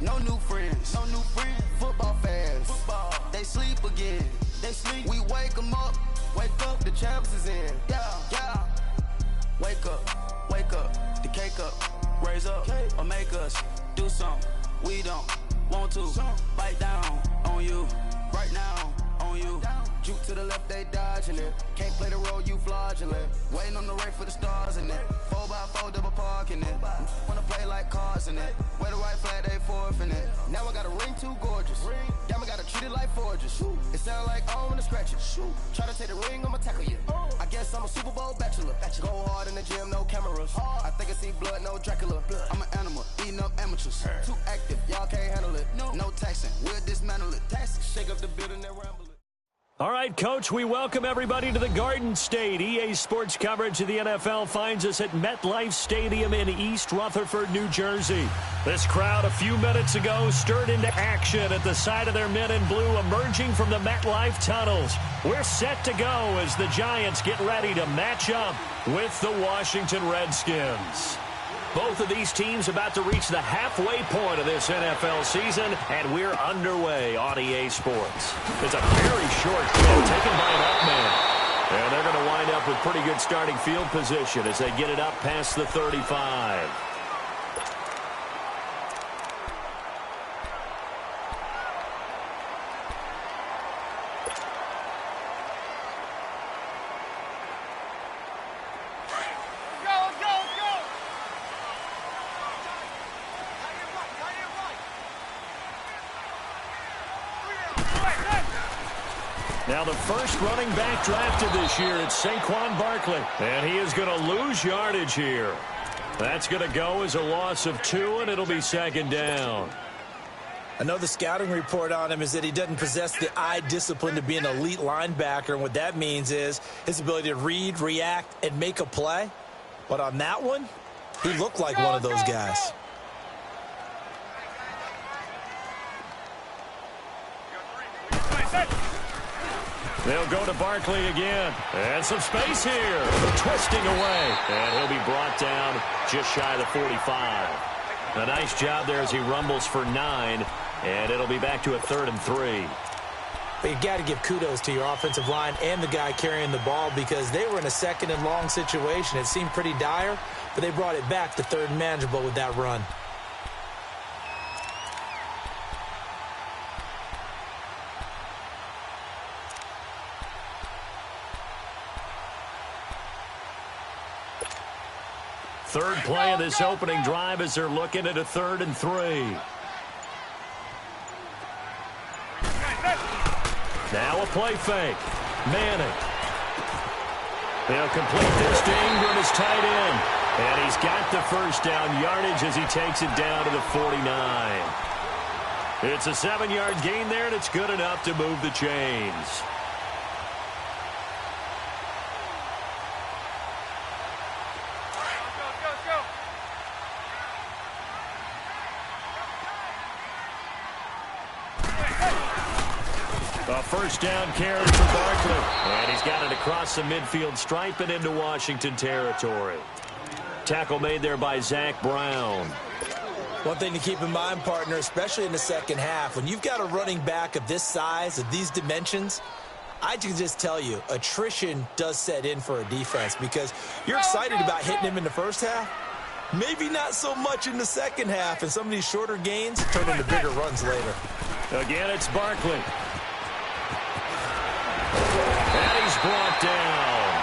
No new friends. No new friends. Football fans. Football. They sleep again. They sleep. We wake them up. Wake up. The champs is in. Yeah. Yeah. Wake up. Wake up. The cake up. Raise up. Or make us do something we don't want to. Bite down on you. Right now on you. Juke to the left, they dodging it. Can't play the role, you fraudulent. Waiting on the right for the stars in it. 4x4 double parking it. Wanna play like cars in it. Wear the white flag, they forfeit it. Now I got a ring too gorgeous. Damn, I gotta treat it like forges. It sound like I wanna scratch it. Try to take the ring, I'ma tackle you. I guess I'm a Super Bowl bachelor. Go hard in the gym, no cameras. I think I see blood, no Dracula. I'm an animal, eating up amateurs. Too active, y'all can't handle it. No taxing, we'll dismantle it. Shake up the building and ramble it. All right, Coach, we welcome everybody to the Garden State. EA Sports coverage of the NFL finds us at MetLife Stadium in East Rutherford, New Jersey. This crowd a few minutes ago stirred into action at the side of their men in blue emerging from the MetLife tunnels. We're set to go as the Giants get ready to match up with the Washington Redskins. Both of these teams about to reach the halfway point of this NFL season, and we're underway on EA Sports. It's a very short field taken by an up man. And they're going to wind up with pretty good starting field position as they get it up past the 35. Now the first running back drafted this year, it's Saquon Barkley. And he is going to lose yardage here. That's going to go as a loss of 2, and it'll be second down. I know the scouting report on him is that he doesn't possess the eye discipline to be an elite linebacker. And what that means is his ability to read, react, and make a play. But on that one, he looked like one of those guys. They'll go to Barkley again. And some space here. Twisting away. And he'll be brought down just shy of the 45. A nice job there as he rumbles for 9. And it'll be back to a 3rd and 3. But you got to give kudos to your offensive line and the guy carrying the ball because they were in a 2nd and long situation. It seemed pretty dire, but they brought it back to 3rd and manageable with that run. Third play of this opening drive as they're looking at a 3rd and 3. Now a play fake. Manning. They'll complete this to Ingram as tight end. And he's got the first down yardage as he takes it down to the 49. It's a 7-yard gain there, and it's good enough to move the chains. A first down carry for Barkley. And he's got it across the midfield stripe and into Washington territory. Tackle made there by Zach Brown. One thing to keep in mind, partner, especially in the second half, when you've got a running back of this size, of these dimensions, I can just tell you, attrition does set in for a defense because you're excited about hitting him in the first half. Maybe not so much in the second half, and some of these shorter gains turn into bigger runs later. Again, it's Barkley. And he's brought down.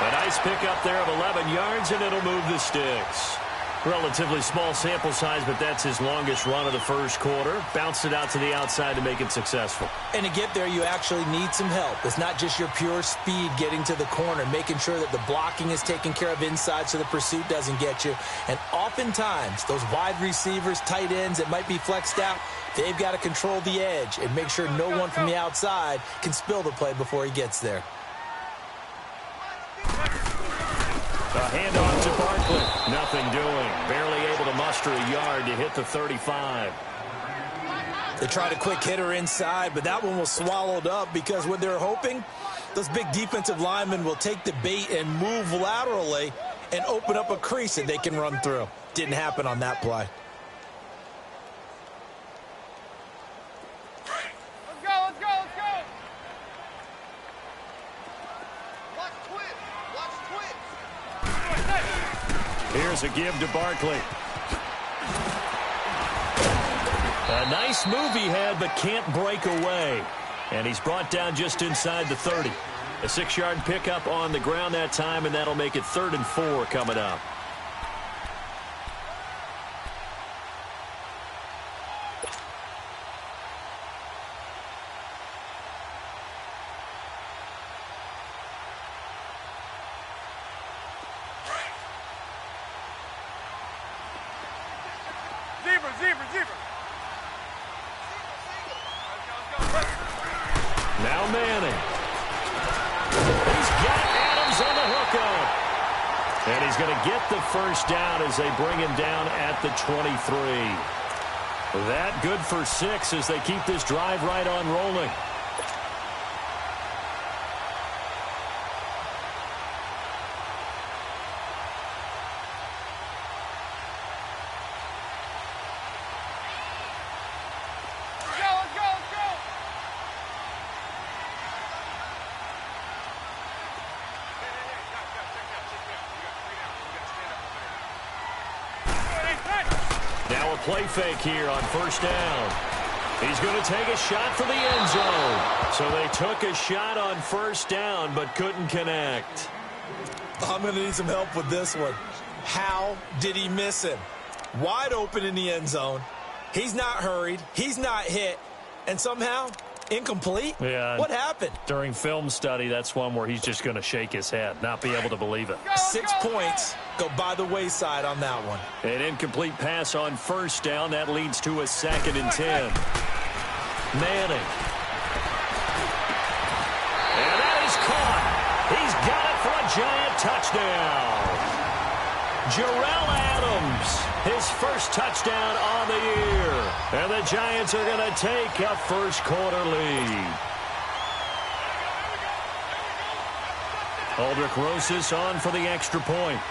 A nice pickup there of 11 yards, and it'll move the sticks. Relatively small sample size, but that's his longest run of the first quarter. Bounced it out to the outside to make it successful. And to get there, you actually need some help. It's not just your pure speed getting to the corner, making sure that the blocking is taken care of inside so the pursuit doesn't get you. And oftentimes, those wide receivers, tight ends that might be flexed out, they've got to control the edge and make sure no one from the outside can spill the play before he gets there. A handoff to Barkley. Nothing doing. Barely able to muster a yard to hit the 35. They tried a quick hitter inside, but that one was swallowed up because what they're hoping, those big defensive linemen will take the bait and move laterally and open up a crease that they can run through. Didn't happen on that play. Here's a give to Barkley. A nice move he had, but can't break away. And he's brought down just inside the 30. A 6-yard pickup on the ground that time, and that'll make it 3rd and 4 coming up. Now Manning. He's got Adams on the hook up. And he's going to get the first down as they bring him down at the 23. That good for 6 as they keep this drive right on rolling. Now a play fake here on first down. He's going to take a shot for the end zone. So they took a shot on first down but couldn't connect. I'm going to need some help with this one. How did he miss him? Wide open in the end zone. He's not hurried. He's not hit. And somehow, incomplete? Yeah. What happened? During film study, that's one where he's just going to shake his head, not be able to believe it. 6 points go by the wayside on that one. An incomplete pass on first down. That leads to a 2nd and 10. Manning. And that is caught. He's got it for a giant touchdown. Jarrell Adams, his first touchdown on the year. And the Giants are going to take a first-quarter lead. Aldrich Rosas on for the extra point.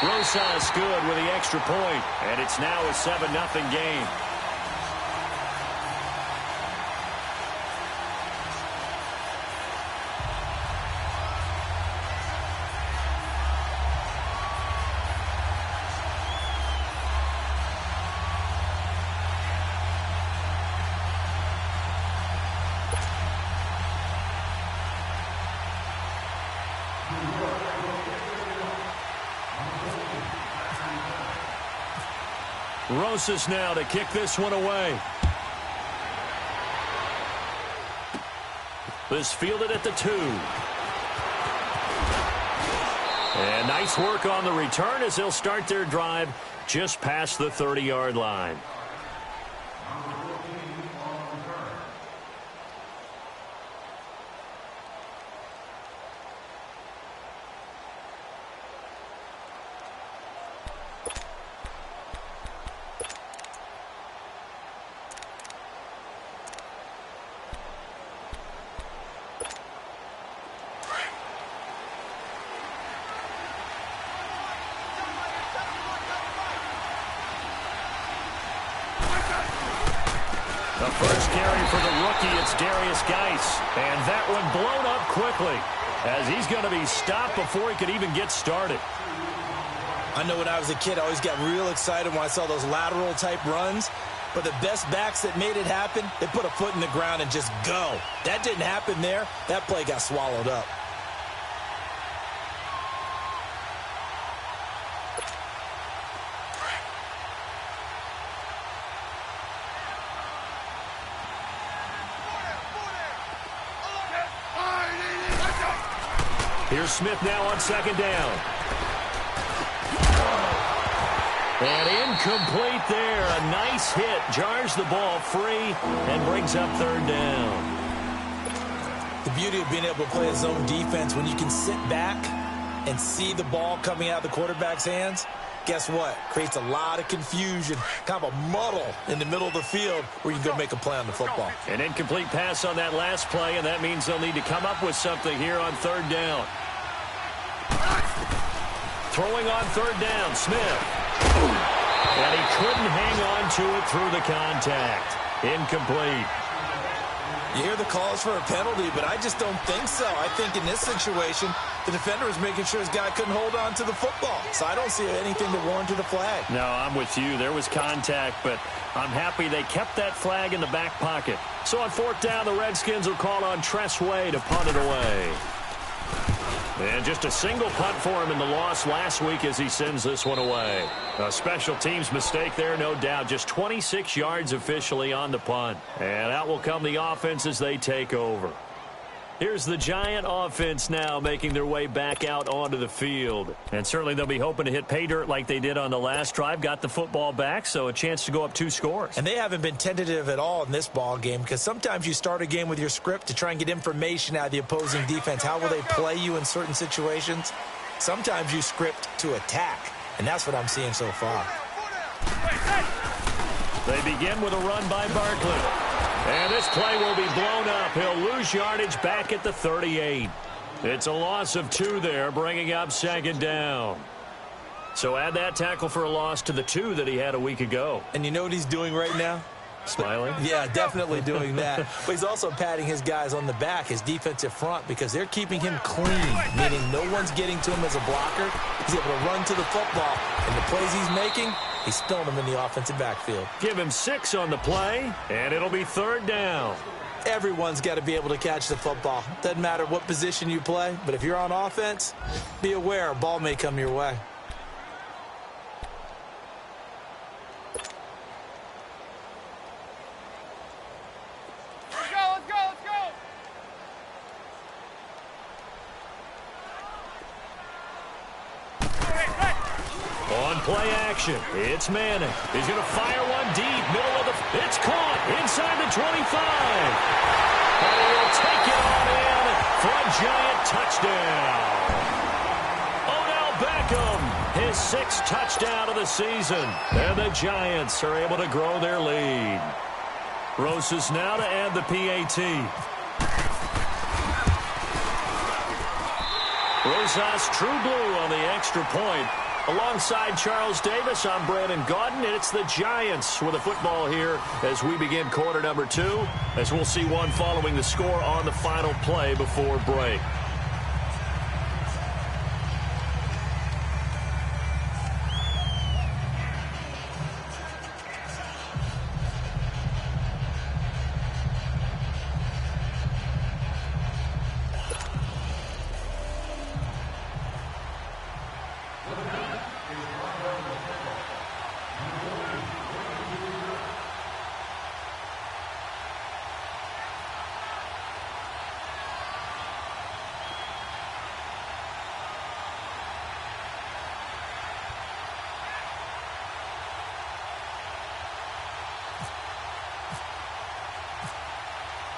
Rosas good with the extra point, and it's now a 7-0 game. Rosas now to kick this one away. This fielded at the 2. And nice work on the return as they'll start their drive just past the 30-yard line. The first carry for the rookie, it's Darius Geis. And that one blown up quickly as he's going to be stopped before he could even get started. I know when I was a kid, I always got real excited when I saw those lateral-type runs. But the best backs that made it happen, they put a foot in the ground and just go. That didn't happen there. That play got swallowed up. Here's Smith now on second down. And incomplete there. A nice hit. Jars the ball free and brings up third down. The beauty of being able to play a zone defense when you can sit back and see the ball coming out of the quarterback's hands, guess what? Creates a lot of confusion, kind of a muddle in the middle of the field where you can go make a play on the football. An incomplete pass on that last play, and that means they'll need to come up with something here on third down. Throwing on third down, Smith. And he couldn't hang on to it through the contact. Incomplete. You hear the calls for a penalty, but I just don't think so. I think in this situation, the defender was making sure his guy couldn't hold on to the football. So I don't see anything that warranted a flag. No, I'm with you. There was contact, but I'm happy they kept that flag in the back pocket. So on 4th down, the Redskins will call on Tress Way to punt it away. And just a single punt for him in the loss last week as he sends this one away. A special teams mistake there, no doubt. Just 26 yards officially on the punt. And out will come the offense as they take over. Here's the Giant offense now making their way back out onto the field. And certainly they'll be hoping to hit pay dirt like they did on the last drive. Got the football back, so a chance to go up 2 scores. And they haven't been tentative at all in this ball game because sometimes you start a game with your script to try and get information out of the opposing defense. How will they play you in certain situations? Sometimes you script to attack, and that's what I'm seeing so far. They begin with a run by Barkley. And this play will be blown up. He'll lose yardage back at the 38. It's a loss of 2 there, bringing up 2nd down. So add that tackle for a loss to the 2 that he had a week ago. And you know what he's doing right now? Smiling? Yeah, definitely doing that. But he's also patting his guys on the back, his defensive front, because they're keeping him clean, meaning no one's getting to him as a blocker. He's able to run to the football. And the plays he's making, he's spilling them in the offensive backfield. Give him 6 on the play, and it'll be 3rd down. Everyone's got to be able to catch the football. Doesn't matter what position you play, but if you're on offense, be aware a ball may come your way. Play action. It's Manning. He's going to fire one deep. Middle of the... It's caught inside the 25. And he'll take it on in for a Giant touchdown. Odell Beckham, his 6th touchdown of the season. And the Giants are able to grow their lead. Rosas now to add the PAT. Rosas true blue on the extra point. Alongside Charles Davis, I'm Brandon Gaudin, and it's the Giants with a football here as we begin quarter number 2, as we'll see one following the score on the final play before break.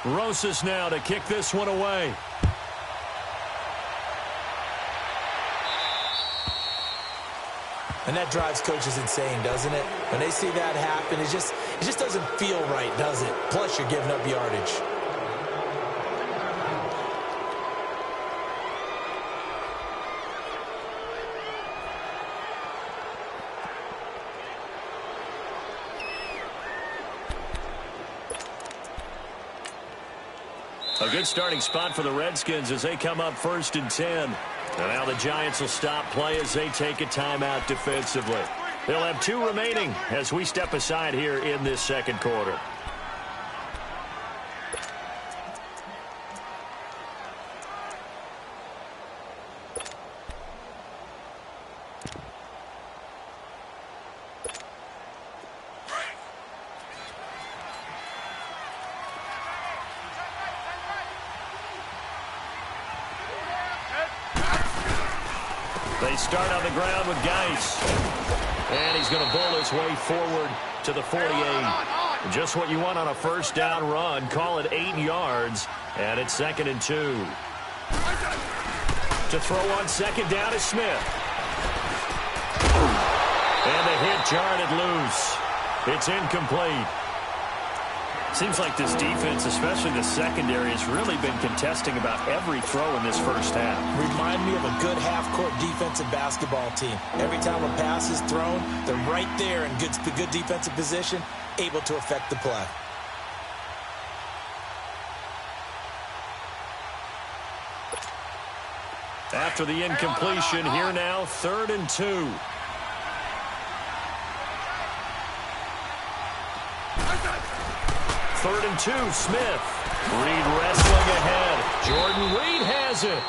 Rosas now to kick this one away. And that drives coaches insane, doesn't it? When they see that happen, it just doesn't feel right, does it? Plus, you're giving up yardage. A good starting spot for the Redskins as they come up 1st and 10. And now the Giants will stop play as they take a timeout defensively. They'll have 2 remaining as we step aside here in this 2nd quarter. They start on the ground with Geis. And he's going to bowl his way forward to the 48. Just what you want on a 1st down run. Call it 8 yards. And it's 2nd and 2. To throw on 2nd down is Smith. And the hit jarred it loose. It's incomplete. Seems like this defense, especially the secondary, has really been contesting about every throw in this 1st half. Remind me of a good half-court defensive basketball team. Every time a pass is thrown, they're right there in good defensive position, able to affect the play. After the incompletion, here now, 3rd and 2. 3rd and 2, Smith. Reed wrestling ahead. Jordan Reed has it.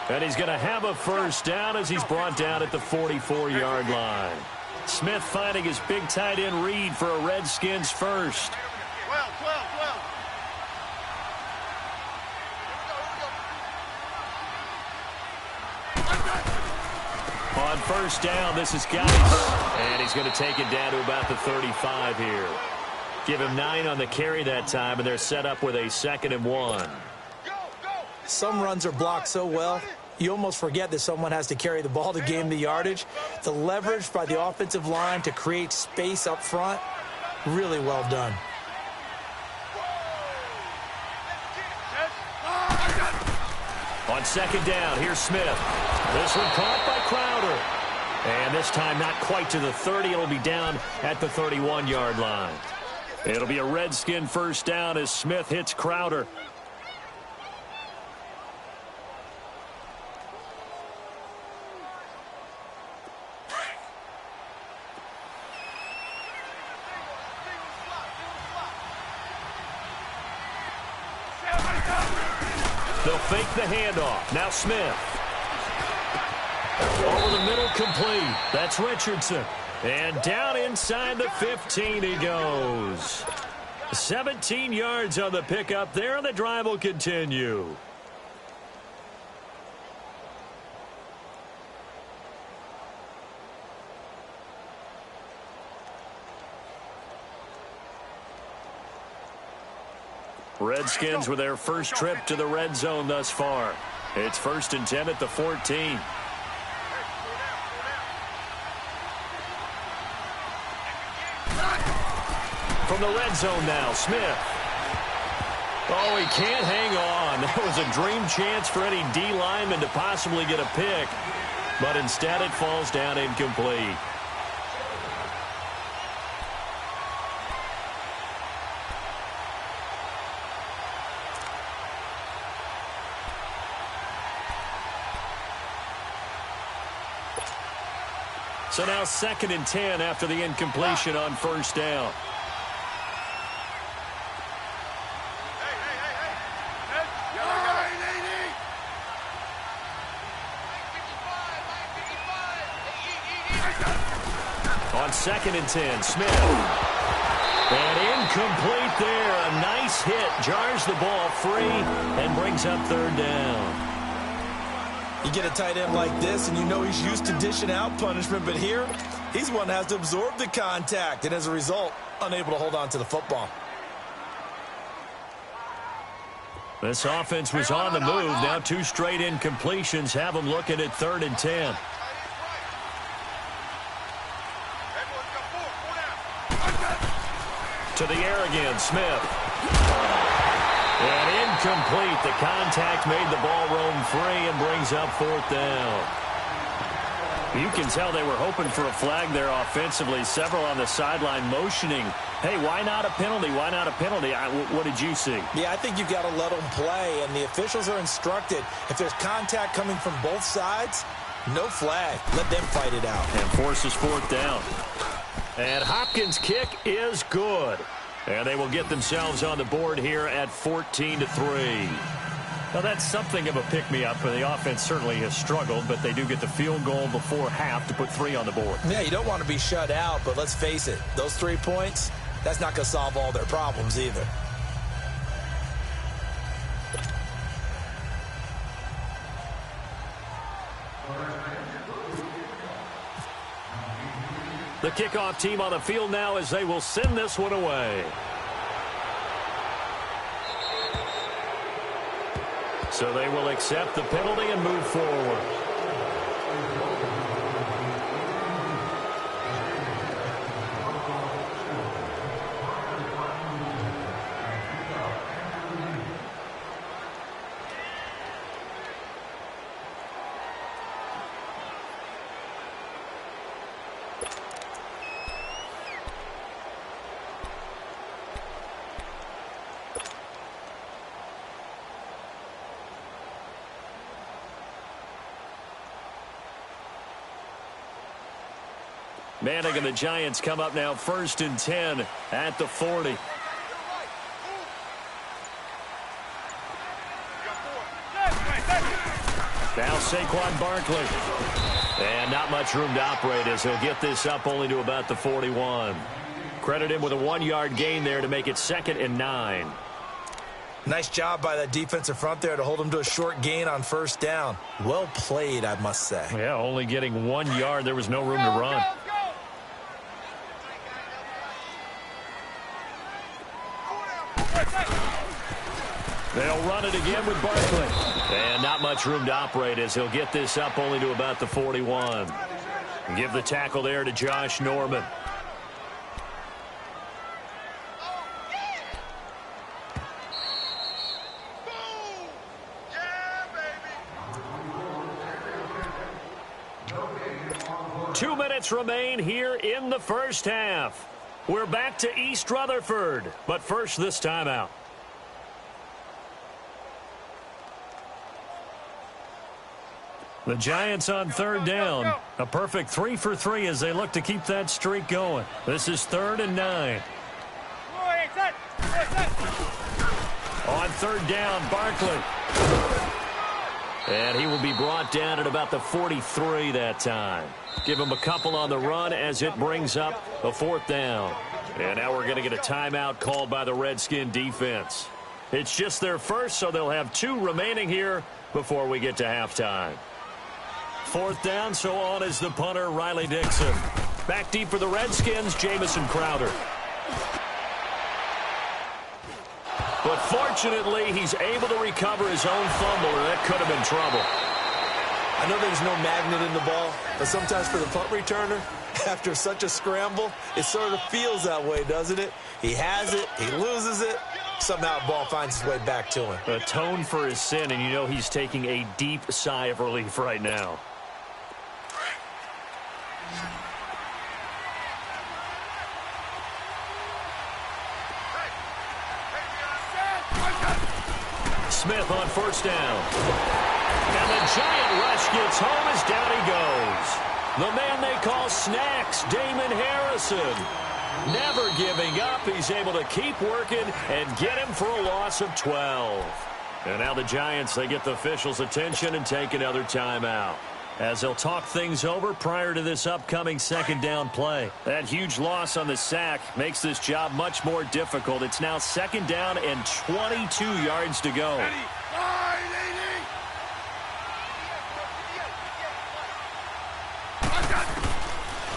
And he's going to have a first down as he's brought down at the 44-yard line. Smith finding his big tight end Reed for a Redskins first. 12. On first down, this is Geis. And he's going to take it down to about the 35 here. Give him 9 on the carry that time, and they're set up with a 2nd and 1. Some runs are blocked so well, you almost forget that someone has to carry the ball to gain the yardage. The leverage by the offensive line to create space up front, really well done. On 2nd down, here's Smith. This one caught by Crowder. And this time not quite to the 30. It'll be down at the 31-yard line. It'll be a Redskin first down as Smith hits Crowder. They'll fake the handoff. Now Smith. Over the middle, complete. That's Richardson. And down inside the 15 he goes. 17 yards on the pickup there, and the drive will continue. Redskins with their first trip to the red zone thus far. It's 1st and 10 at the 14. From the red zone now, Smith. Oh, he can't hang on. That was a dream chance for any D lineman to possibly get a pick. But instead it falls down incomplete. So now 2nd and 10 after the incompletion on first down. On 2nd and 10, Smith. And incomplete there. A nice hit. Jars the ball free and brings up 3rd down. You get a tight end like this, and you know he's used to dishing out punishment, but here, he's one that has to absorb the contact, and as a result, unable to hold on to the football. This offense was on the move. Now 2 straight incompletions have them looking at 3rd and 10. To the air again, Smith. And incomplete. The contact made the ball roam free and brings up 4th down. You can tell they were hoping for a flag there offensively. Several on the sideline motioning. Hey, why not a penalty? Why not a penalty? What did you see? Yeah, I think you've got to let them play, and the officials are instructed. If there's contact coming from both sides, no flag. Let them fight it out. And forces 4th down. And Hopkins' kick is good. And they will get themselves on the board here at 14-3. Now, that's something of a pick-me-up. The offense certainly has struggled, but they do get the field goal before half to put 3 on the board. Yeah, you don't want to be shut out, but let's face it. Those 3 points, that's not going to solve all their problems either. The kickoff team on the field now as they will send this one away. So they will accept the penalty and move forward. Manning and the Giants come up now 1st and 10 at the 40. Now Saquon Barkley. And not much room to operate as he'll get this up only to about the 41. Credit him with a 1-yard gain there to make it 2nd and 9. Nice job by that defensive front there to hold him to a short gain on 1st down. Well played, I must say. Yeah, only getting 1 yard. There was no room to run. They'll run it again with Barkley. And not much room to operate as he'll get this up only to about the 41. Give the tackle there to Josh Norman. Two minutes remain here in the first half. We're back to East Rutherford, but first this timeout. The Giants on 3rd down. A perfect 3 for 3 as they look to keep that streak going. This is 3rd and 9. On 3rd down, Barkley. And he will be brought down at about the 43 that time. Give him a couple on the run as it brings up a 4th down. And now we're going to get a timeout called by the Redskin defense. It's just their first, so they'll have 2 remaining here before we get to halftime. 4th down, so on is the punter, Riley Dixon. Back deep for the Redskins, Jamison Crowder. But fortunately, he's able to recover his own fumble, or that could have been trouble. I know there's no magnet in the ball, but sometimes for the punt returner, after such a scramble, it sort of feels that way, doesn't it? He has it, he loses it, somehow the ball finds its way back to him. Atone for his sin, and you know he's taking a deep sigh of relief right now. Smith on 1st down. And the giant rush gets home as down he goes. The man they call Snacks, Damon Harrison. Never giving up. He's able to keep working and get him for a loss of 12. And now the Giants, they get the officials' attention and take another timeout, as they'll talk things over prior to this upcoming 2nd down play. That huge loss on the sack makes this job much more difficult. It's now 2nd down and 22 yards to go.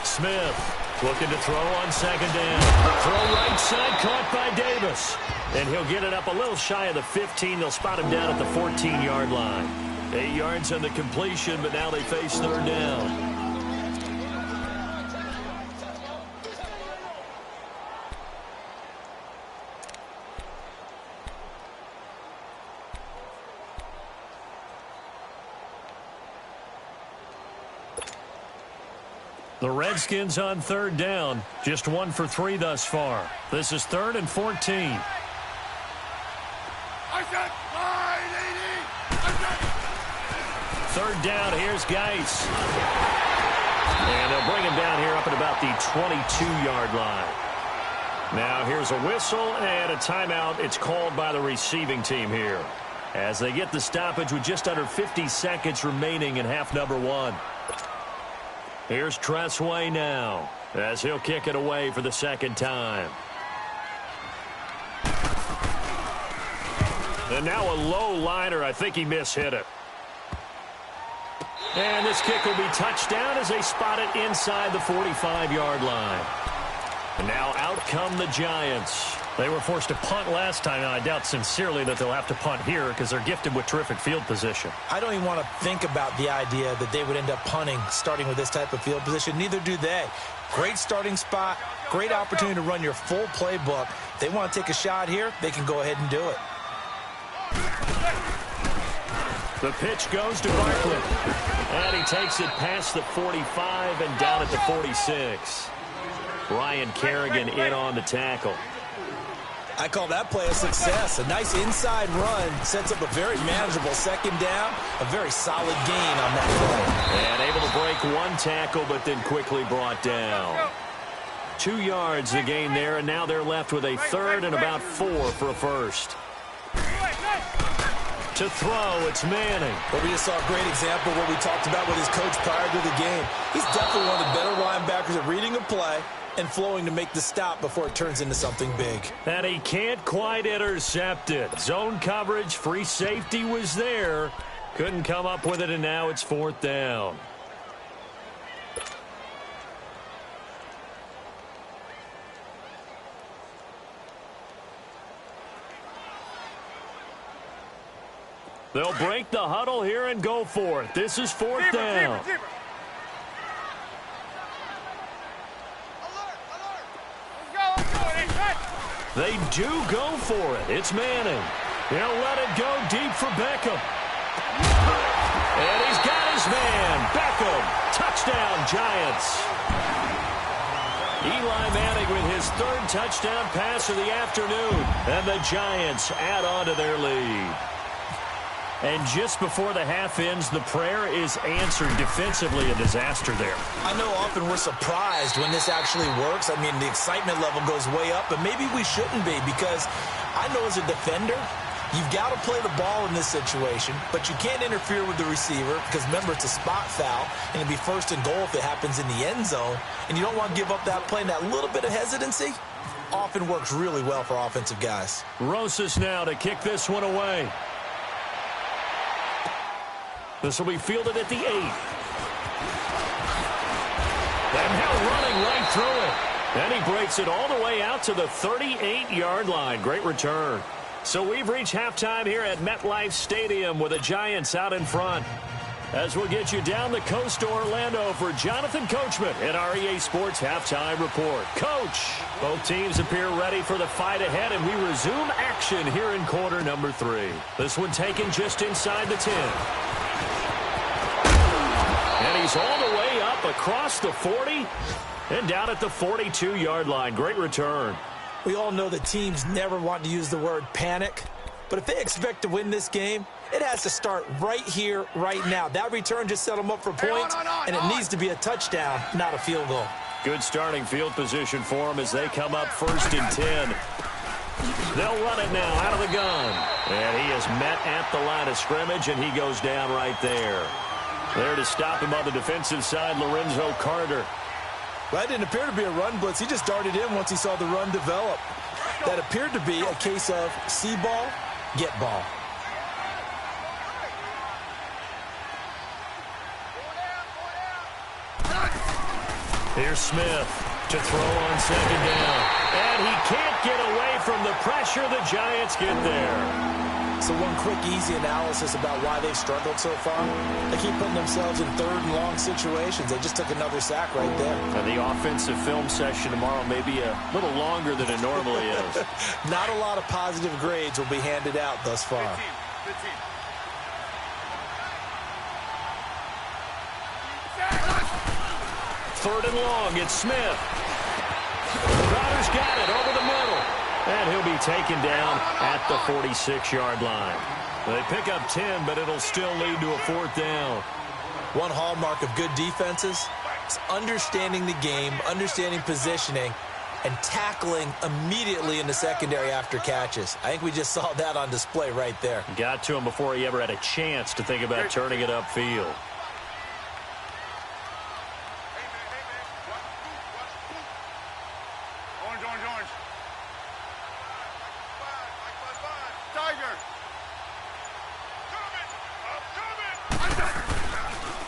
Smith looking to throw on 2nd down. Throw right side, caught by Davis. And he'll get it up a little shy of the 15. They'll spot him down at the 14-yard line. 8 yards on the completion, but now they face 3rd down. The Redskins on 3rd down, just 1 for 3 thus far. This is 3rd and 14. 3rd down, here's Geis. And they'll bring him down here up at about the 22-yard line. Now here's a whistle and a timeout. It's called by the receiving team here, as they get the stoppage with just under 50 seconds remaining in half number 1. Here's Tressway now, as he'll kick it away for the 2nd time. And now a low liner. I think he mishit it. And this kick will be touched down as they spot it inside the 45-yard line. And now out come the Giants. They were forced to punt last time, and I doubt sincerely that they'll have to punt here because they're gifted with terrific field position. I don't even want to think about the idea that they would end up punting starting with this type of field position. Neither do they. Great starting spot, great opportunity to run your full playbook. If they want to take a shot here, they can go ahead and do it. The pitch goes to Barkley. And he takes it past the 45 and down at the 46. Ryan Kerrigan in on the tackle. I call that play a success. A nice inside run sets up a very manageable second down, a very solid gain on that play. And able to break one tackle, but then quickly brought down. 2 yards the gain there, and now they're left with a third and about 4 for a first. To throw, it's Manning. Well, we just saw a great example of what we talked about with his coach prior to the game. He's definitely one of the better linebackers at reading a play and flowing to make the stop before it turns into something big. And he can't quite intercept it. Zone coverage, free safety was there. Couldn't come up with it, and now it's 4th down. They'll break the huddle here and go for it. This is 4th down. They do go for it. It's Manning. He'll let it go deep for Beckham. And he's got his man. Beckham. Touchdown, Giants. Eli Manning with his 3rd touchdown pass of the afternoon. And the Giants add on to their lead. And just before the half ends, the prayer is answered. Defensively, a disaster there. I know often we're surprised when this actually works. I mean, the excitement level goes way up, but maybe we shouldn't be, because I know as a defender, you've got to play the ball in this situation, but you can't interfere with the receiver because, remember, it's a spot foul, and it'll be 1st and goal if it happens in the end zone, and you don't want to give up that play. And that little bit of hesitancy often works really well for offensive guys. Rosas now to kick this one away. This will be fielded at the 8. And now running right through it. And he breaks it all the way out to the 38-yard line. Great return. So we've reached halftime here at MetLife Stadium with the Giants out in front. As we'll get you down the coast to Orlando for Jonathan Coachman in our EA Sports Halftime Report. Coach, both teams appear ready for the fight ahead, and we resume action here in quarter number 3. This one taken just inside the 10. And he's all the way up across the 40 and down at the 42-yard line. Great return. We all know that teams never want to use the word panic, but if they expect to win this game, it has to start right here, right now. That return just set them up for points, and it needs to be a touchdown, not a field goal. Good starting field position for them as they come up 1st and 10. They'll run it now out of the gun. And he is met at the line of scrimmage, and he goes down right there. There to stop him on the defensive side, Lorenzo Carter. Well, that didn't appear to be a run blitz. He just darted in once he saw the run develop. That appeared to be a case of see ball, get ball. Here's Smith to throw on 2nd down. And he can't get away from the pressure. The Giants get there. So one quick, easy analysis about why they've struggled so far. They keep putting themselves in 3rd and long situations. They just took another sack right there. And the offensive film session tomorrow may be a little longer than it normally is. Not a lot of positive grades will be handed out thus far. Good team. 3rd and long, it's Smith. Crowder's got it over the middle. And he'll be taken down at the 46-yard line. They pick up 10, but it'll still lead to a 4th down. One hallmark of good defenses is understanding the game, understanding positioning, and tackling immediately in the secondary after catches. I think we just saw that on display right there. Got to him before he ever had a chance to think about turning it upfield.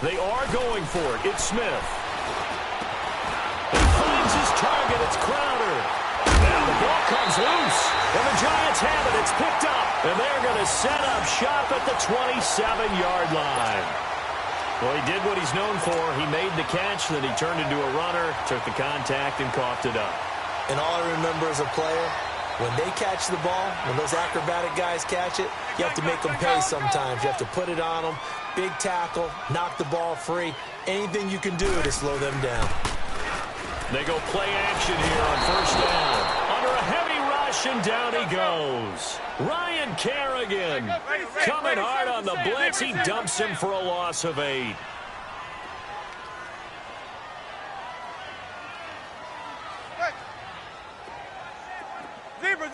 They are going for it. It's Smith. He finds his target. It's Crowder. Now the ball comes loose. And the Giants have it. It's picked up. And they're going to set up shop at the 27-yard line. Well, he did what he's known for. He made the catch, then he turned into a runner, took the contact, and coughed it up. And all I remember as a player, when they catch the ball, when those acrobatic guys catch it, you have to make them pay sometimes. You have to put it on them. Big tackle, knock the ball free. Anything you can do to slow them down. They go play action here on 1st down. Under a heavy rush, rush, and down he goes. Ryan Kerrigan coming hard on the blitz. He dumps him for a loss of 8.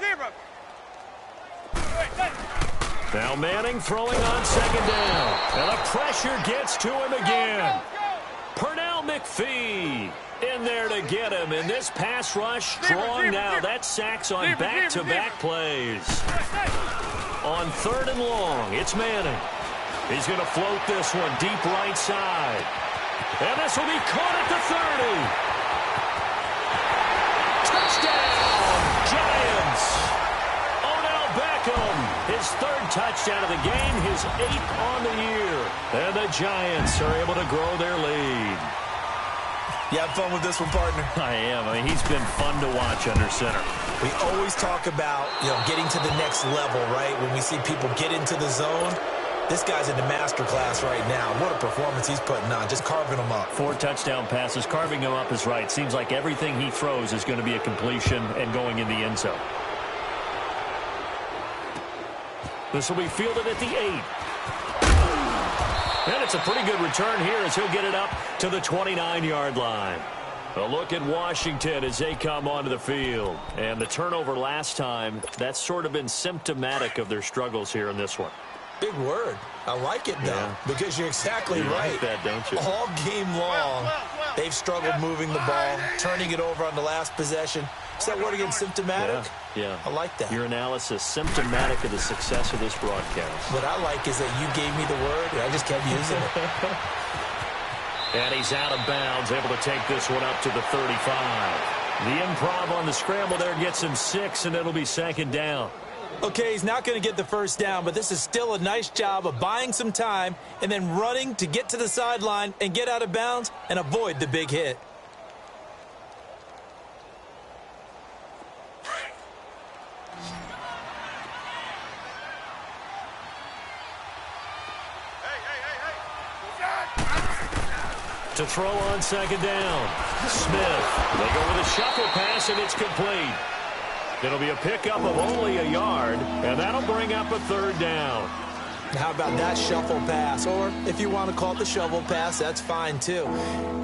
Zebra. Now Manning throwing on 2nd down. And the pressure gets to him again. Pernell McPhee in there to get him. And this pass rush strong now. That's sacks on back-to-back plays. On 3rd and long, it's Manning. He's going to float this one deep right side. And this will be caught at the 30. Touchdown, Giants. Odell Beckham, his 3rd touchdown of the game, his 8th on the year. And the Giants are able to grow their lead. You have fun with this one, partner? I am. I mean, he's been fun to watch under center. We always talk about, getting to the next level, right? When we see people get into the zone, this guy's in the master class right now. What a performance he's putting on, just carving them up. 4 touchdown passes. Carving them up is right. Seems like everything he throws is going to be a completion and going in the end zone. This will be fielded at the 8. And it's a pretty good return here as he'll get it up to the 29-yard line. A look at Washington as they come onto the field. And the turnover last time, that's sort of been symptomatic of their struggles here in this one. Big word. I like it, though, because you're exactly right. Like that, don't you? All game long, they've struggled moving the ball, turning it over on the last possession. Is that word again, symptomatic? Yeah. I like that. Your analysis, symptomatic of the success of this broadcast. What I like is that you gave me the word, and I just kept using it. And he's out of bounds, able to take this one up to the 35. The improv on the scramble there gets him 6, and it'll be 2nd down. Okay, he's not going to get the 1st down, but this is still a nice job of buying some time and then running to get to the sideline and get out of bounds and avoid the big hit. To throw on 2nd down. Smith. They go with a shuffle pass, and it's complete. It'll be a pickup of only a yard, and that'll bring up a 3rd down. How about that shuffle pass? Or if you want to call it the shovel pass, that's fine too.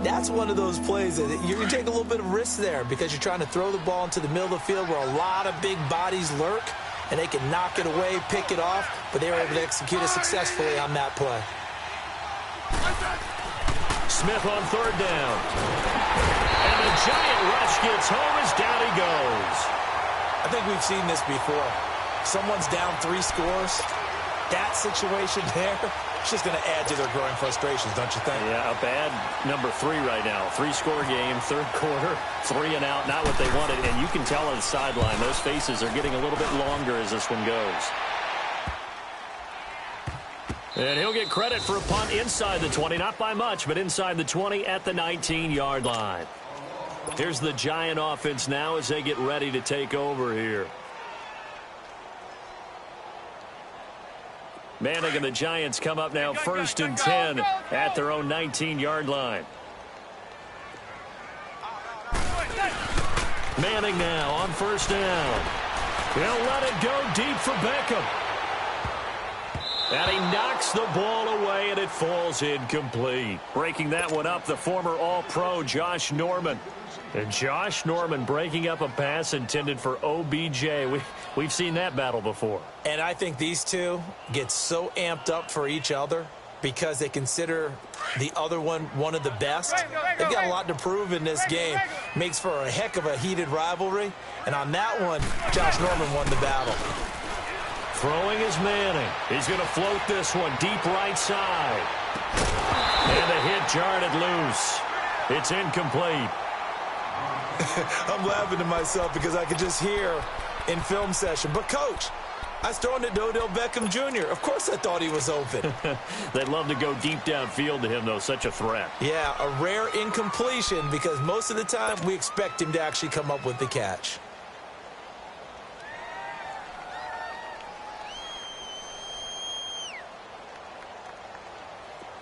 That's one of those plays that you're going to take a little bit of risk there because you're trying to throw the ball into the middle of the field where a lot of big bodies lurk, and they can knock it away, pick it off, but they were able to execute it successfully on that play. Smith on 3rd down. And the giant rush gets home as down he goes. I think we've seen this before. Someone's down 3 scores. That situation there, it's just going to add to their growing frustrations, don't you think? Yeah, a bad number 3 right now. 3-score game, 3rd quarter, 3 and out, not what they wanted. And you can tell on the sideline, those faces are getting a little bit longer as this one goes. And he'll get credit for a punt inside the 20, not by much, but inside the 20 at the 19-yard line. Here's the Giant offense now as they get ready to take over here. Manning and the Giants come up now 1st and 10 at their own 19-yard line. Manning now on 1st down. They'll let it go deep for Beckham. And he knocks the ball away, and it falls incomplete. Breaking that one up, the former All-Pro Josh Norman. And Josh Norman breaking up a pass intended for OBJ. We've seen that battle before. And I think these two get so amped up for each other because they consider the other one of the best. They've got a lot to prove in this game. Makes for a heck of a heated rivalry. And on that one, Josh Norman won the battle. Throwing is Manning. He's going to float this one deep right side. And the hit jarred it loose. It's incomplete. I'm laughing to myself because I could just hear in film session. But, Coach, I was throwing it to Odell Beckham Jr. Of course I thought he was open. They'd love to go deep downfield to him, though. Such a threat. Yeah, a rare incompletion because most of the time we expect him to actually come up with the catch.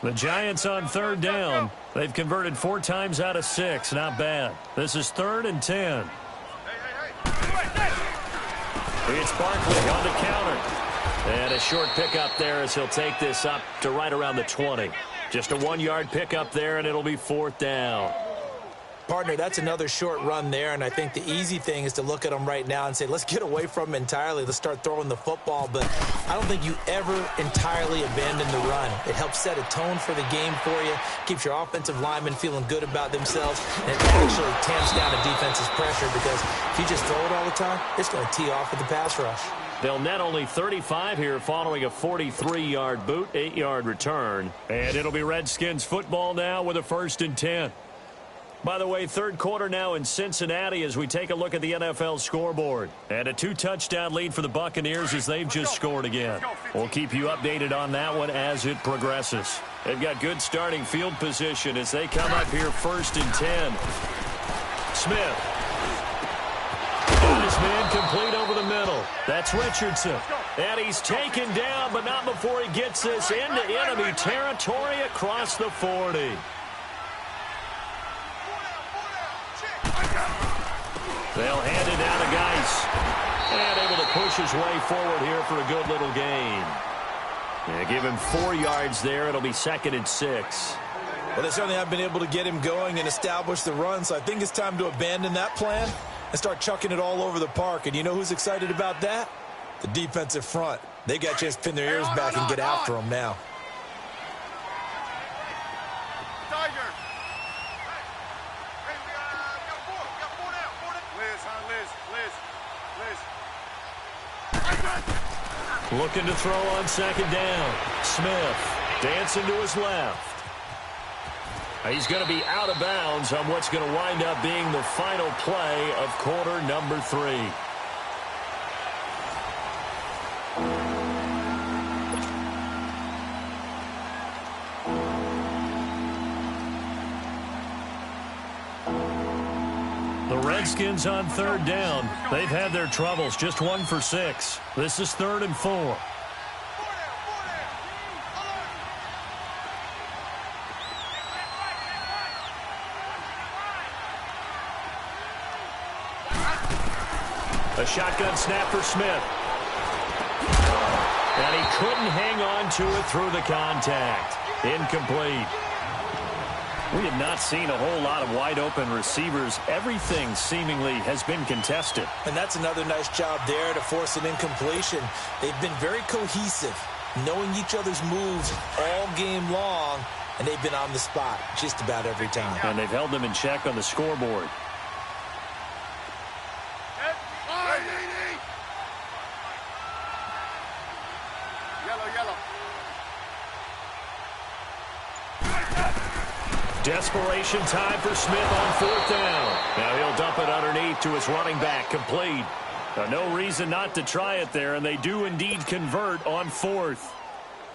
The Giants on 3rd down. They've converted 4 times out of 6. Not bad. This is 3rd and 10. It's Barkley on the counter. And a short pickup there as he'll take this up to right around the 20. Just a 1-yard pickup there, and it'll be 4th down. Partner, that's another short run there, and I think the easy thing is to look at them right now and say, let's get away from them entirely. Let's start throwing the football, but I don't think you ever entirely abandon the run. It helps set a tone for the game for you, keeps your offensive linemen feeling good about themselves, and it actually tamps down a defense's pressure because if you just throw it all the time, it's going to tee off with the pass rush. They'll net only 35 here following a 43-yard boot, 8-yard return. And it'll be Redskins football now with a 1st and 10. By the way, 3rd quarter now in Cincinnati as we take a look at the NFL scoreboard. And a 2-touchdown lead for the Buccaneers as they've just scored again. We'll keep you updated on that one as it progresses. They've got good starting field position as they come up here 1st and 10. Smith. Got his man complete over the middle. That's Richardson. And he's taken down, but not before he gets this into enemy territory across the 40. They'll hand it down to Geis. And able to push his way forward here for a good little gain. Yeah, give him 4 yards there. It'll be 2nd and 6. Well, they certainly have been able to get him going and establish the run, so I think it's time to abandon that plan and start chucking it all over the park. And you know who's excited about that? The defensive front. They got a chance to pin their ears back and get after him now. Looking to throw on 2nd down. Smith dancing to his left. He's going to be out of bounds on what's going to wind up being the final play of quarter number 3. The Redskins on 3rd down. They've had their troubles, just 1 for 6. This is 3rd and 4. A shotgun snap for Smith. And he couldn't hang on to it through the contact. Incomplete. We have not seen a whole lot of wide-open receivers. Everything seemingly has been contested. And that's another nice job there to force an incompletion. They've been very cohesive, knowing each other's moves all game long, and they've been on the spot just about every time. And they've held them in check on the scoreboard. Desperation time for Smith on 4th down. Now he'll dump it underneath to his running back, complete. No reason not to try it there, and they do indeed convert on 4th.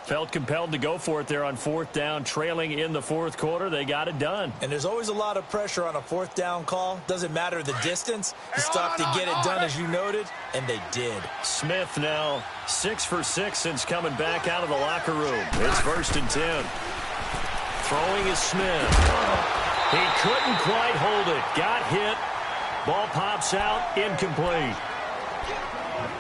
Felt compelled to go for it there on 4th down, trailing in the 4th quarter. They got it done. And there's always a lot of pressure on a 4th down call. Doesn't matter the distance. You stop to get it done, as you noted, and they did. Smith now 6 for 6 since coming back out of the locker room. It's 1st and 10. Throwing is Smith. He couldn't quite hold it. Got hit. Ball pops out. Incomplete.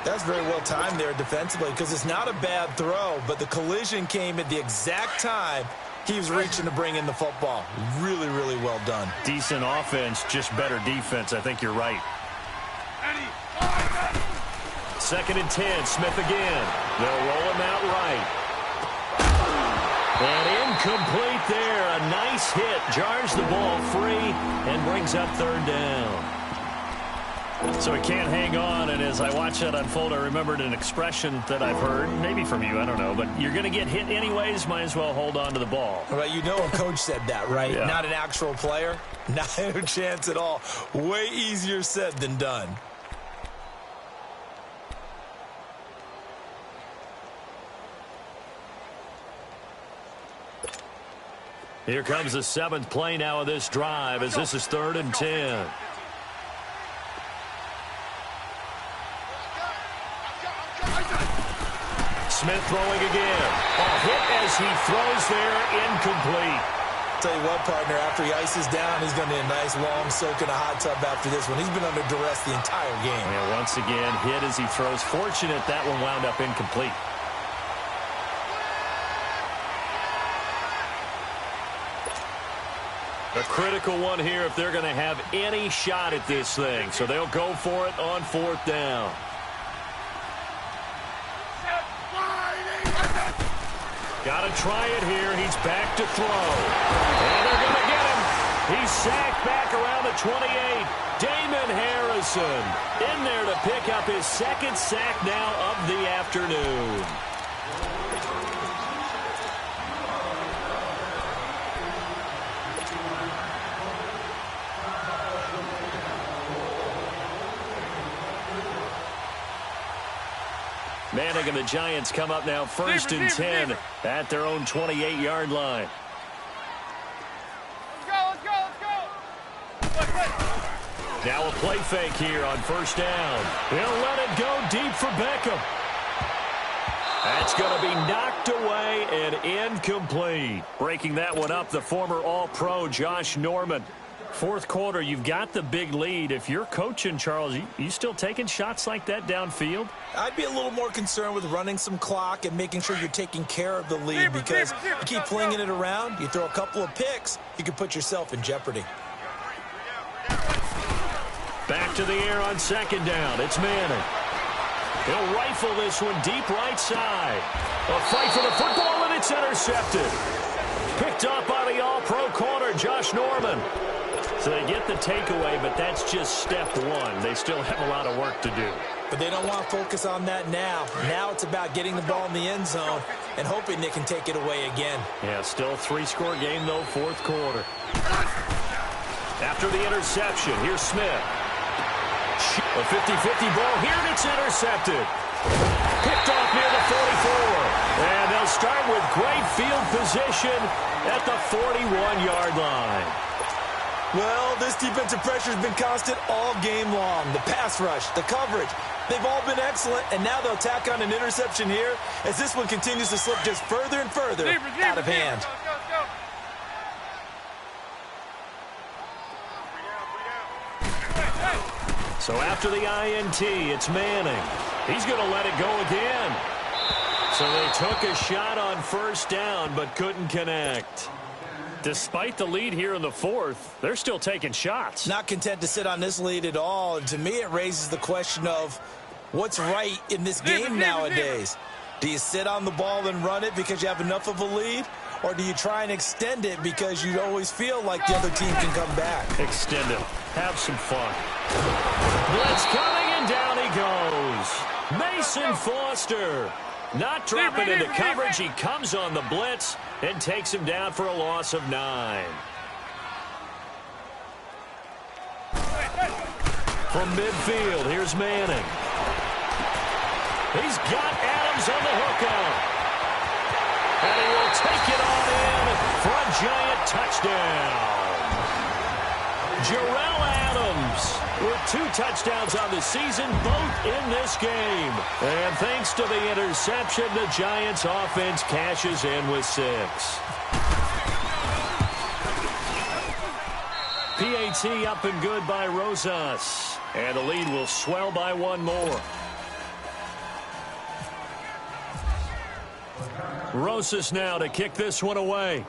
That's very well timed there defensively because it's not a bad throw, but the collision came at the exact time he was reaching to bring in the football. Really, really well done. Decent offense, just better defense. I think you're right. 2nd and 10. Smith again. They'll roll him out right. And incomplete there. A nice hit. Jars the ball free and brings up 3rd down. So he can't hang on, and as I watch that unfold, I remembered an expression that I've heard, maybe from you, I don't know, but you're going to get hit anyways, might as well hold on to the ball. Well, you know a coach said that, right? Yeah. Not an actual player. Not a chance at all. Way easier said than done. Here comes the 7th play now of this drive as this is 3rd and 10. Smith throwing again. A hit as he throws there, incomplete. tell you what, partner, after he ices down, he's going to need a nice long soak in a hot tub after this one. He's been under duress the entire game. And once again, hit as he throws. Fortunate that one wound up incomplete. A critical one here if they're going to have any shot at this thing. So they'll go for it on 4th down. Got to try it here. He's back to throw. And they're going to get him. He's sacked back around the 28. Damon Harrison in there to pick up his 2nd sack now of the afternoon. Manning and the Giants come up now 1st and 10 at their own 28-yard line. Let's go. Now a play fake here on 1st down. He'll let it go deep for Beckham. That's going to be knocked away and incomplete. Breaking that one up, the former All-Pro Josh Norman. 4th quarter, you've got the big lead. If you're coaching, Charles, you still taking shots like that downfield? I'd be a little more concerned with running some clock and making sure you're taking care of the lead, because you keep flinging it around, you throw a couple of picks, you can put yourself in jeopardy. Back to the air on 2nd down. It's Manning. He'll rifle this one deep right side. A fight for the football, and it's intercepted. Picked up by the All-Pro corner, Josh Norman. So they get the takeaway, but that's just step one. They still have a lot of work to do. But they don't want to focus on that now. Now it's about getting the ball in the end zone and hoping they can take it away again. Yeah, still a 3-score game, though, 4th quarter. After the interception, here's Smith. A 50-50 ball here, and it's intercepted. Picked off near the 44. And they'll start with great field position at the 41-yard line. Well, this defensive pressure has been constant all game long. The pass rush, the coverage, they've all been excellent, and now they'll tack on an interception here as this one continues to slip just further and further out of hand. So after the INT, it's Manning. He's going to let it go again. So they took a shot on 1st down, but couldn't connect. Despite the lead here in the 4th, they're still taking shots. Not content to sit on this lead at all. And to me, it raises the question of what's right in this game nowadays. Do you sit on the ball and run it because you have enough of a lead? Or do you try and extend it because you always feel like the other team can come back? Extend it. Have some fun. Blitz coming, and down he goes. Mason Foster. Not dropping into coverage. He comes on the blitz and takes him down for a loss of 9. From midfield, here's Manning. He's got Adams on the hookup. And he will take it on in for a giant touchdown. Jarrell Adams with 2 touchdowns on the season, both in this game. And thanks to the interception, the Giants offense cashes in with 6. PAT up and good by Rosas. And the lead will swell by 1 more. Rosas now to kick this one away.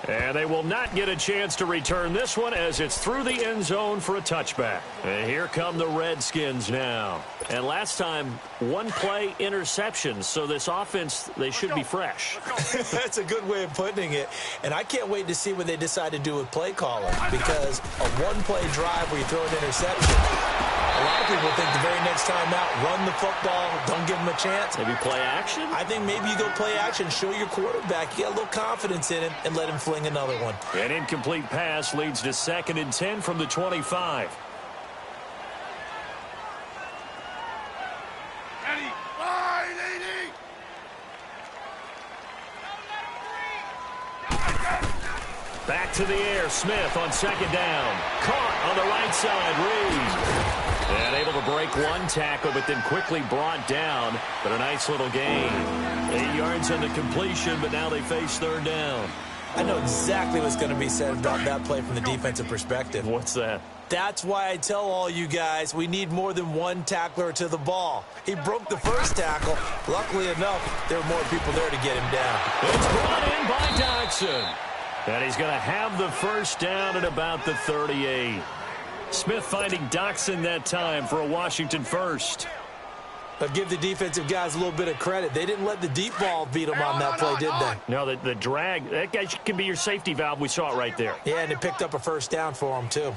And they will not get a chance to return this one as it's through the end zone for a touchback. And here come the Redskins now. And last time, 1-play interceptions. So this offense, they should be fresh. That's a good way of putting it. And I can't wait to see what they decide to do with play calling, because a 1-play drive where you throw an interception, a lot of people think the very next time out, run the football, don't give them a chance. Maybe play action? I think maybe you go play action, show your quarterback, you get a little confidence in him, and let him fling another one. An incomplete pass leads to 2nd and 10 from the 25. Back to the air, Smith on 2nd down. Caught on the right side, Reed. And able to break one tackle, but then quickly brought down. But a nice little gain. 8 yards on the completion, but now they face third down. I know exactly what's going to be said about that play from the defensive perspective. What's that? That's why I tell all you guys we need more than one tackler to the ball. He broke the first tackle. Luckily enough, there were more people there to get him down. It's brought in by Doxson. And he's going to have the first down at about the 38. Smith finding Doxson that time for a Washington first. But give the defensive guys a little bit of credit. They didn't let the deep ball beat them on that play, did they? No, the drag, that guy can be your safety valve. We saw it right there. Yeah, and it picked up a first down for them, too.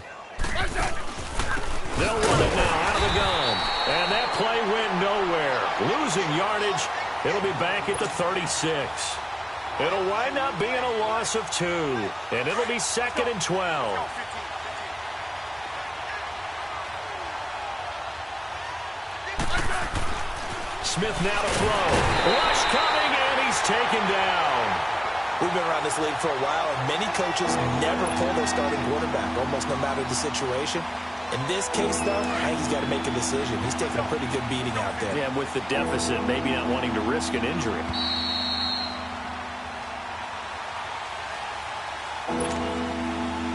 They'll run it now out of the gun. And that play went nowhere. Losing yardage. It'll be back at the 36. It'll wind up being a loss of 2. And it'll be 2nd and 12. Smith now to throw. Rush coming, and he's taken down. We've been around this league for a while, and many coaches never pull their starting quarterback, almost no matter the situation. In this case, though, I think he's got to make a decision. He's taking a pretty good beating out there. Yeah, with the deficit, maybe not wanting to risk an injury.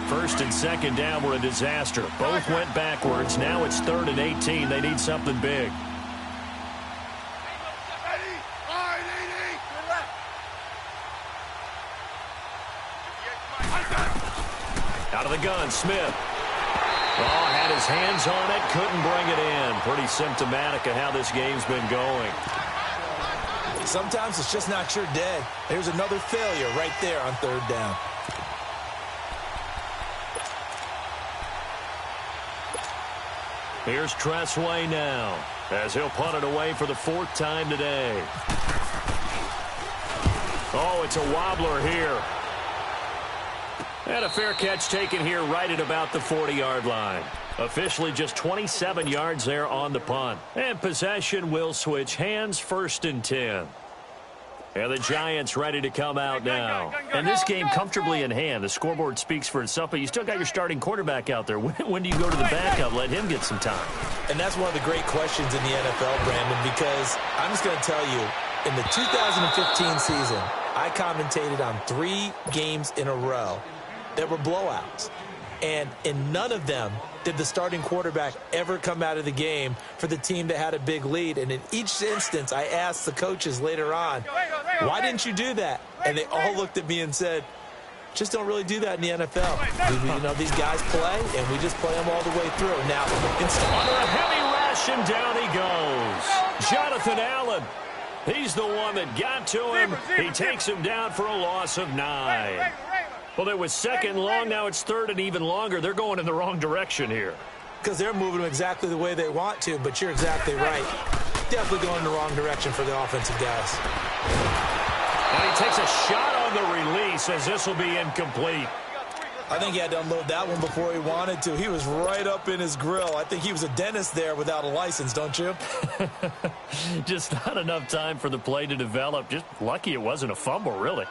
First and second down were a disaster. Both went backwards. Now it's 3rd and 18. They need something big. Out of the gun, Smith. Oh, had his hands on it, couldn't bring it in. Pretty symptomatic of how this game's been going. Sometimes it's just not your day. There's another failure right there on 3rd down. Here's Tressway now, as he'll punt it away for the 4th time today. Oh, it's a wobbler here. And a fair catch taken here right at about the 40-yard line. Officially just 27 yards there on the punt. And possession will switch hands, 1st and 10. And the Giants ready to come out now. And this game comfortably in hand. The scoreboard speaks for itself, but you still got your starting quarterback out there. When do you go to the backup? Let him get some time. And that's one of the great questions in the NFL, Brandon, because I'm just going to tell you, in the 2015 season, I commentated on 3 games in a row that were blowouts. And in none of them did the starting quarterback ever come out of the game for the team that had a big lead. And in each instance, I asked the coaches later on, why didn't you do that? And they all looked at me and said, just don't really do that in the NFL. You know, these guys play, and we just play them all the way through. Now, under a heavy rush, and down he goes. Jonathan Allen. He's the one that got to him. He takes him down for a loss of 9. Well, it was 2nd long. Now it's 3rd and even longer. They're going in the wrong direction here. Because they're moving them exactly the way they want to, but you're exactly right. Definitely going in the wrong direction for the offensive guys. And he takes a shot on the release as this will be incomplete. I think he had to unload that one before he wanted to. He was right up in his grill. I think he was a dentist there without a license, don't you? Just not enough time for the play to develop. Just lucky it wasn't a fumble, really.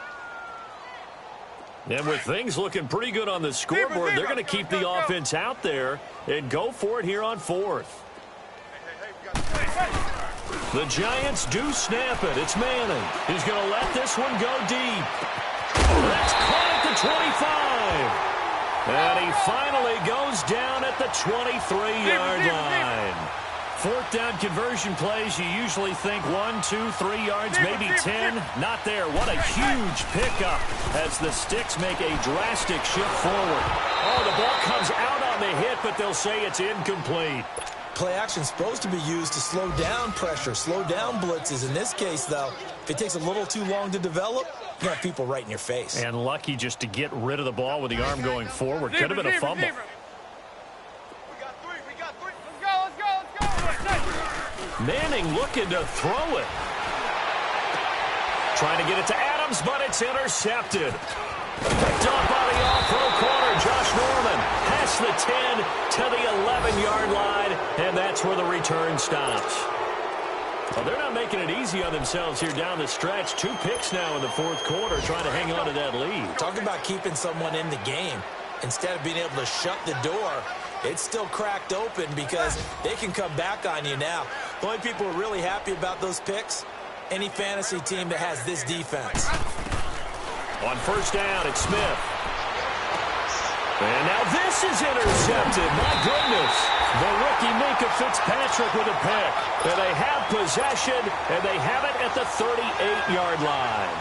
And with things looking pretty good on the scoreboard, they're going to keep the offense out there and go for it here on 4th. The Giants do snap it. It's Manning. He's going to let this one go deep. That's caught at the 25. And he finally goes down at the 23-yard line. 4th down conversion plays, you usually think 1, 2, 3 yards, maybe 10. Not there. What a huge pickup as the Sticks make a drastic shift forward. Oh, the ball comes out on the hit, but they'll say it's incomplete. Play action is supposed to be used to slow down pressure, slow down blitzes. In this case, though, if it takes a little too long to develop, you have people right in your face. And lucky just to get rid of the ball with the arm going forward. Could have been a fumble. Manning looking to throw it. Trying to get it to Adams, but it's intercepted. Picked up by the off-throw corner, Josh Norman. Past the 10 to the 11-yard line, and that's where the return stops. Well, they're not making it easy on themselves here down the stretch. 2 picks now in the 4th quarter, trying to hang on to that lead. Talk about keeping someone in the game. Instead of being able to shut the door, it's still cracked open because they can come back on you now. The only people who are really happy about those picks, any fantasy team that has this defense. On first down, it's Smith. And now this is intercepted. My goodness. The rookie Minka Fitzpatrick with a pick. And they have possession, and they have it at the 38-yard line.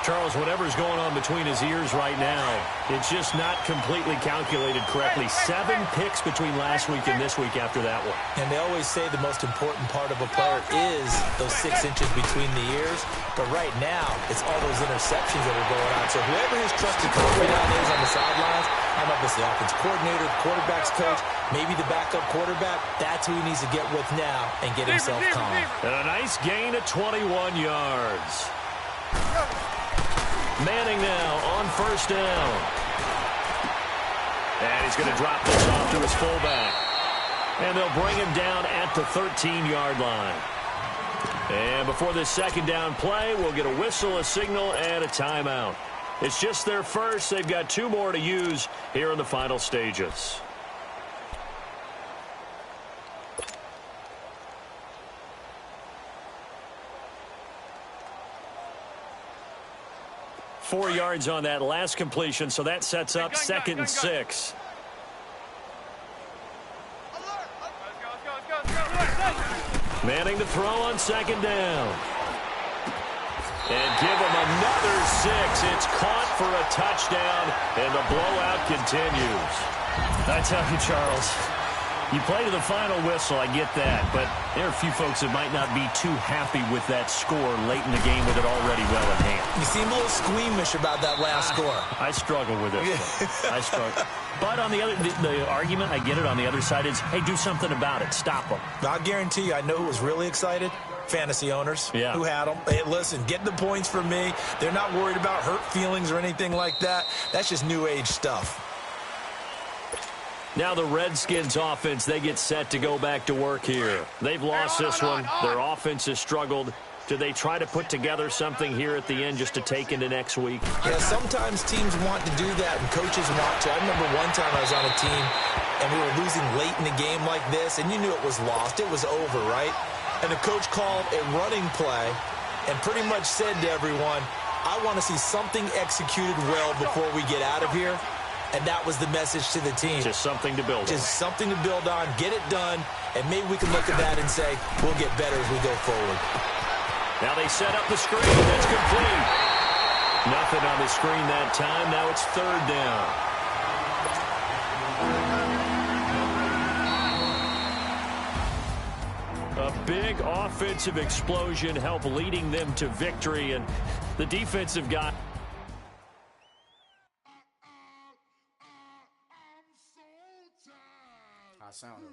Charles, whatever's going on between his ears right now, it's just not completely calculated correctly. 7 picks between last week and this week after that one. And they always say the most important part of a player is those 6 inches between the ears. But right now, it's all those interceptions that are going on. So whoever his trusted confidant is on the sidelines, I don't know if it's the offense coordinator, the quarterback's coach, maybe the backup quarterback, that's who he needs to get with now and get himself calm. And a nice gain of 21 yards. Manning now on first down. And he's going to drop this off to his fullback. And they'll bring him down at the 13-yard line. And before this second down play, we'll get a whistle, a signal, and a timeout. It's just their first. They've got 2 more to use here in the final stages. Four yards on that last completion, so that sets up second and 6. Manning to throw on second down. And give him another 6. It's caught for a touchdown, and the blowout continues. I tell you, Charles, you play to the final whistle, I get that, but there are a few folks that might not be too happy with that score late in the game with it already well in hand. You seem a little squeamish about that last score. I struggle with it. I struggle. But on the other, the argument, I get it, on the other side is, hey, do something about it. Stop them. I'll guarantee you, I know who was really excited. Fantasy owners who had them. Hey, listen, get the points for me. They're not worried about hurt feelings or anything like that. That's just new age stuff. Now the Redskins offense, they get set to go back to work here. They've lost this one. Their offense has struggled. Do they try to put together something here at the end just to take into next week? Yeah, sometimes teams want to do that and coaches want to. I remember one time I was on a team and we were losing late in the game like this, and you knew it was lost. It was over, right? And the coach called a running play and pretty much said to everyone, I want to see something executed well before we get out of here. And that was the message to the team. Just something to build on. Just something to build on, get it done, and maybe we can look at that and say, we'll get better as we go forward. Now they set up the screen. That's complete. Nothing on the screen that time. Now it's third down. A big offensive explosion helped leading them to victory, and the defensive guy. I sound